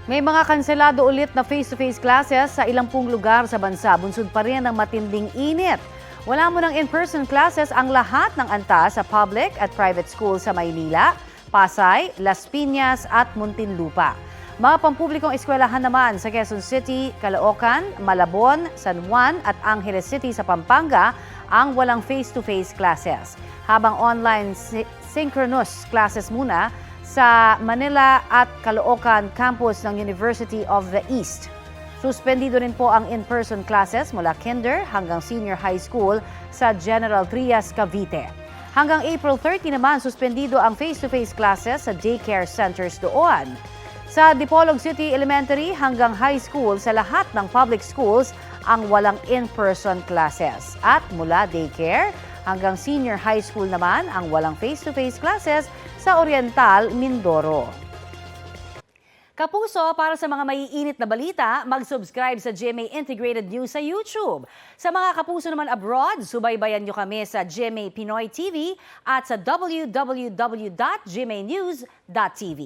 May mga kanselado ulit na face-to-face classes sa ilang pung lugar sa bansa. Bunsod pa rin ng matinding init. Wala mo ng in-person classes ang lahat ng antas sa public at private schools sa Maynila, Pasay, Las Piñas at Muntinlupa. Mga pampublikong eskwelahan naman sa Quezon City, Caloocan, Malabon, San Juan at Angeles City sa Pampanga ang walang face-to-face classes. Habang online synchronous classes muna sa Manila at Caloocan campus ng University of the East. Suspendido rin po ang in-person classes mula kinder hanggang senior high school sa General Trias, Cavite. Hanggang April 30 naman, suspendido ang face-to-face classes sa daycare centers doon. Sa Dipolog City Elementary hanggang high school sa lahat ng public schools ang walang in-person classes. At mula daycare hanggang senior high school naman ang walang face-to-face classes sa Oriental, Mindoro. Kapuso, para sa mga maiinit na balita, mag-subscribe sa GMA Integrated News sa YouTube. Sa mga kapuso naman abroad, subaybayan nyo kami sa GMA Pinoy TV at sa www.gmanews.tv.